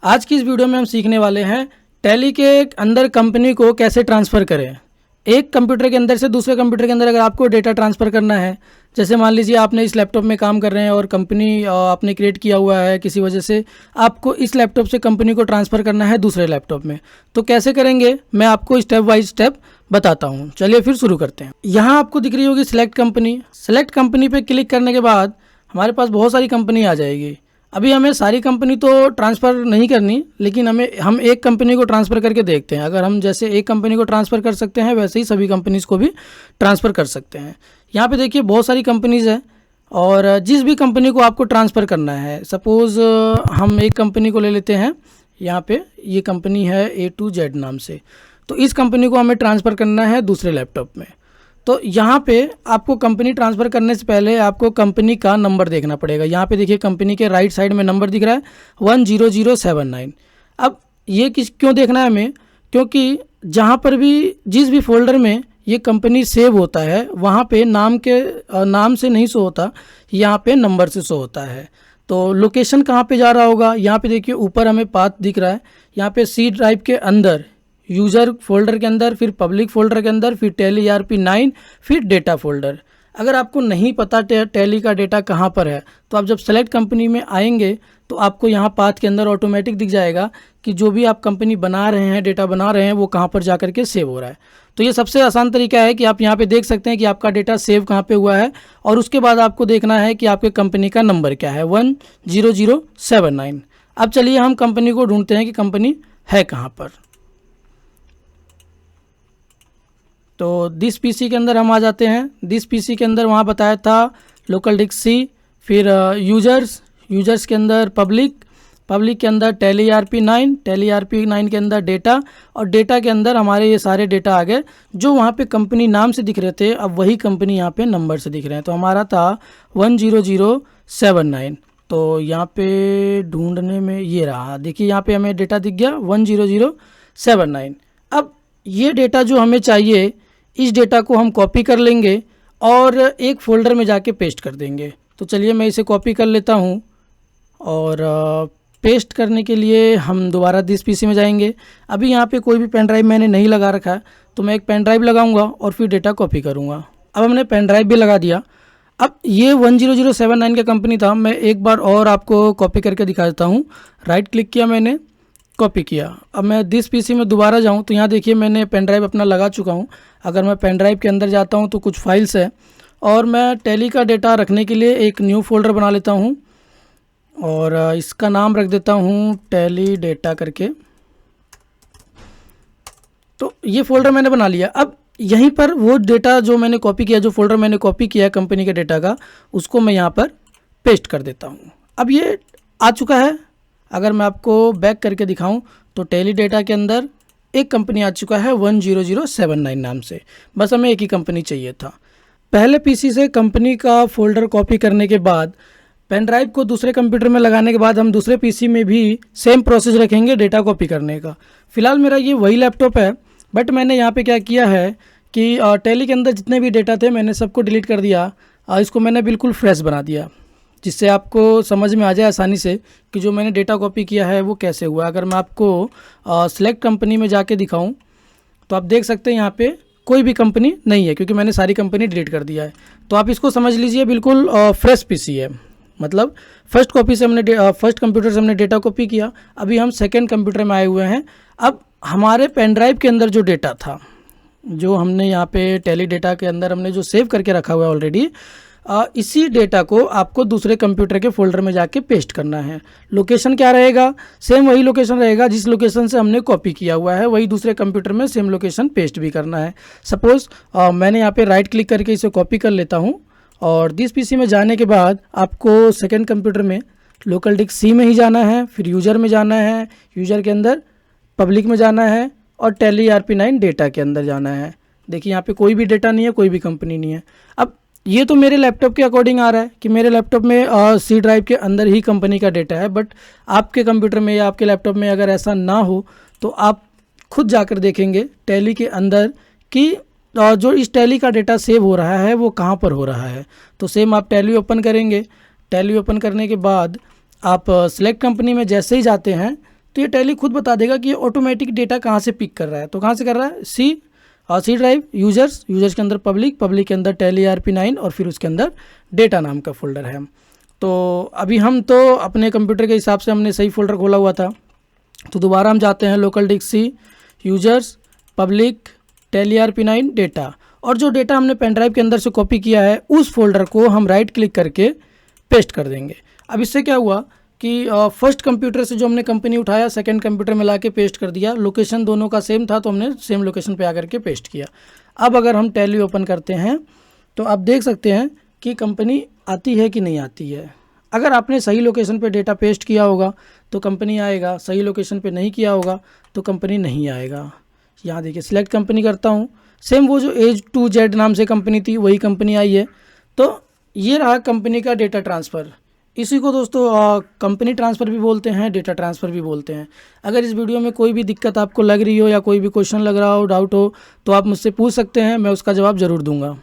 आज की इस वीडियो में हम सीखने वाले हैं टैली के अंदर कंपनी को कैसे ट्रांसफ़र करें। एक कंप्यूटर के अंदर से दूसरे कंप्यूटर के अंदर अगर आपको डेटा ट्रांसफ़र करना है, जैसे मान लीजिए आपने इस लैपटॉप में काम कर रहे हैं और कंपनी आपने क्रिएट किया हुआ है, किसी वजह से आपको इस लैपटॉप से कंपनी को ट्रांसफ़र करना है दूसरे लैपटॉप में, तो कैसे करेंगे मैं आपको स्टेप बाय स्टेप बताता हूँ। चलिए फिर शुरू करते हैं। यहाँ आपको दिख रही होगी सिलेक्ट कंपनी। सेलेक्ट कंपनी पे क्लिक करने के बाद हमारे पास बहुत सारी कंपनी आ जाएगी। अभी हमें सारी कंपनी तो ट्रांसफ़र नहीं करनी, लेकिन हम एक कंपनी को ट्रांसफ़र करके देखते हैं। अगर हम जैसे एक कंपनी को ट्रांसफ़र कर सकते हैं, वैसे ही सभी कंपनीज़ को भी ट्रांसफ़र कर सकते हैं। यहाँ पे देखिए बहुत सारी कंपनीज़ हैं और जिस भी कंपनी को आपको ट्रांसफ़र करना है, सपोज़ हम एक कंपनी को ले लेते हैं। यहाँ पे ये कंपनी है A to Z नाम से, तो इस कंपनी को हमें ट्रांसफ़र करना है दूसरे लैपटॉप में। तो यहाँ पे आपको कंपनी ट्रांसफ़र करने से पहले आपको कंपनी का नंबर देखना पड़ेगा। यहाँ पे देखिए कंपनी के राइट साइड में नंबर दिख रहा है 10079। अब ये क्यों देखना है हमें, क्योंकि जहाँ पर भी जिस भी फोल्डर में ये कंपनी सेव होता है वहाँ पे नाम से नहीं शो होता, यहाँ पे नंबर से शो होता है। तो लोकेशन कहाँ पे जा रहा होगा, यहाँ पे देखिए ऊपर हमें पाथ दिख रहा है। यहाँ पे सी ड्राइव के अंदर, यूज़र फोल्डर के अंदर, फिर पब्लिक फोल्डर के अंदर, फिर टैली ERP9, फिर डेटा फोल्डर। अगर आपको नहीं पता टैली का डेटा कहाँ पर है, तो आप जब सेलेक्ट कंपनी में आएंगे तो आपको यहाँ पाथ के अंदर ऑटोमेटिक दिख जाएगा कि जो भी आप कंपनी बना रहे हैं, डेटा बना रहे हैं, वो कहाँ पर जा कर के सेव हो रहा है। तो ये सबसे आसान तरीका है कि आप यहाँ पे देख सकते हैं कि आपका डेटा सेव कहाँ पे हुआ है, और उसके बाद आपको देखना है कि आपके कंपनी का नंबर क्या है, 10079। अब चलिए हम कंपनी को ढूंढते हैं कि कंपनी है कहाँ पर। तो दिस पीसी के अंदर हम आ जाते हैं। दिस पीसी के अंदर वहाँ बताया था लोकल डिस्क C, फिर यूजर्स के अंदर पब्लिक के अंदर टैली ERP9 के अंदर डेटा, और डेटा के अंदर हमारे ये सारे डेटा आ गए जो वहाँ पे कंपनी नाम से दिख रहे थे। अब वही कंपनी यहाँ पे नंबर से दिख रहे हैं। तो हमारा था 10079। तो यहाँ पे ढूंढने में ये रहा, देखिए यहाँ पे हमें डेटा दिख गया 10079। अब ये डेटा जो हमें चाहिए, इस डेटा को हम कॉपी कर लेंगे और एक फ़ोल्डर में जाके पेस्ट कर देंगे। तो चलिए मैं इसे कॉपी कर लेता हूँ, और पेस्ट करने के लिए हम दोबारा दिस पीसी में जाएंगे। अभी यहाँ पे कोई भी पेन ड्राइव मैंने नहीं लगा रखा है, तो मैं एक पेन ड्राइव लगाऊंगा और फिर डेटा कॉपी करूँगा। अब हमने पेन ड्राइव भी लगा दिया। अब ये 10079 का कंपनी था। मैं एक बार और आपको कॉपी करके दिखा देता हूँ। राइट क्लिक किया मैंने, कॉपी किया। अब मैं दिस पीसी में दोबारा जाऊं तो यहाँ देखिए मैंने पेन ड्राइव अपना लगा चुका हूं। अगर मैं पेन ड्राइव के अंदर जाता हूं तो कुछ फाइल्स है, और मैं टैली का डेटा रखने के लिए एक न्यू फोल्डर बना लेता हूं और इसका नाम रख देता हूं टैली डेटा करके। तो ये फोल्डर मैंने बना लिया। अब यहीं पर वो डेटा जो मैंने कॉपी किया, जो फोल्डर मैंने कॉपी किया कंपनी के डेटा का, उसको मैं यहाँ पर पेस्ट कर देता हूँ। अब ये आ चुका है। अगर मैं आपको बैक करके दिखाऊं तो टैली डेटा के अंदर एक कंपनी आ चुका है 10079 नाम से। बस हमें एक ही कंपनी चाहिए था। पहले पीसी से कंपनी का फोल्डर कॉपी करने के बाद पेन ड्राइव को दूसरे कंप्यूटर में लगाने के बाद हम दूसरे पीसी में भी सेम प्रोसेस रखेंगे डेटा कॉपी करने का। फ़िलहाल मेरा ये वही लैपटॉप है, बट मैंने यहाँ पे क्या किया है कि टैली के अंदर जितने भी डेटा थे मैंने सबको डिलीट कर दिया। इसको मैंने बिल्कुल फ्रेश बना दिया, जिससे आपको समझ में आ जाए आसानी से कि जो मैंने डेटा कॉपी किया है वो कैसे हुआ। अगर मैं आपको सिलेक्ट कंपनी में जाके दिखाऊं तो आप देख सकते हैं यहाँ पे कोई भी कंपनी नहीं है, क्योंकि मैंने सारी कंपनी डिलीट कर दिया है। तो आप इसको समझ लीजिए बिल्कुल फ्रेश पीसी है। मतलब फर्स्ट कंप्यूटर से हमने डेटा कॉपी किया, अभी हम सेकेंड कंप्यूटर में आए हुए हैं। अब हमारे पेन ड्राइव के अंदर जो डेटा था, जो हमने यहाँ पे टैली डेटा के अंदर हमने जो सेव करके रखा हुआ है ऑलरेडी, इसी डेटा को आपको दूसरे कंप्यूटर के फोल्डर में जाके पेस्ट करना है। लोकेशन क्या रहेगा, सेम वही लोकेशन रहेगा जिस लोकेशन से हमने कॉपी किया हुआ है, वही दूसरे कंप्यूटर में सेम लोकेशन पेस्ट भी करना है। सपोज़ मैंने यहाँ पे राइट क्लिक करके इसे कॉपी कर लेता हूँ, और दिस पीसी में जाने के बाद आपको सेकेंड कंप्यूटर में लोकल डिस्क C में ही जाना है, फिर यूज़र में जाना है, यूज़र के अंदर पब्लिक में जाना है, और टैली ERP9 डेटा के अंदर जाना है। देखिए यहाँ पे कोई भी डेटा नहीं है, कोई भी कंपनी नहीं है। अब ये तो मेरे लैपटॉप के अकॉर्डिंग आ रहा है कि मेरे लैपटॉप में सी ड्राइव के अंदर ही कंपनी का डेटा है, बट आपके कंप्यूटर में या आपके लैपटॉप में अगर ऐसा ना हो तो आप खुद जाकर देखेंगे टैली के अंदर कि जो इस टैली का डेटा सेव हो रहा है वो कहाँ पर हो रहा है। तो सेम आप टैली ओपन करेंगे। टैली ओपन करने के बाद आप सिलेक्ट कंपनी में जैसे ही जाते हैं तो ये टैली खुद बता देगा कि ये ऑटोमेटिक डेटा कहाँ से पिक कर रहा है। तो कहाँ से कर रहा है, सी ड्राइव, यूजर्स के अंदर पब्लिक के अंदर टैली ERP9 और फिर उसके अंदर डेटा नाम का फोल्डर है। तो अभी हम तो अपने कंप्यूटर के हिसाब से हमने सही फोल्डर खोला हुआ था, तो दोबारा हम जाते हैं local disk C, users, public, tally ERP9, data, और जो डेटा हमने पेन ड्राइव के अंदर से कॉपी किया है उस फोल्डर को हम राइट क्लिक करके पेस्ट कर देंगे। अब इससे क्या हुआ कि फर्स्ट कंप्यूटर से जो हमने कंपनी उठाया सेकंड कंप्यूटर में लाके पेस्ट कर दिया, लोकेशन दोनों का सेम था तो हमने सेम लोकेशन पे आकर के पेस्ट किया। अब अगर हम टैली ओपन करते हैं तो आप देख सकते हैं कि कंपनी आती है कि नहीं आती है। अगर आपने सही लोकेशन पे डेटा पेस्ट किया होगा तो कंपनी आएगा, सही लोकेशन पे नहीं किया होगा तो कंपनी नहीं आएगा। यहाँ देखिए सिलेक्ट कंपनी करता हूँ, सेम वो जो A to Z नाम से कंपनी थी वही कंपनी आई है। तो ये रहा कंपनी का डेटा ट्रांसफ़र। इसी को दोस्तों कंपनी ट्रांसफ़र भी बोलते हैं, डेटा ट्रांसफ़र भी बोलते हैं। अगर इस वीडियो में कोई भी दिक्कत आपको लग रही हो या कोई भी क्वेश्चन लग रहा हो, डाउट हो, तो आप मुझसे पूछ सकते हैं, मैं उसका जवाब ज़रूर दूंगा।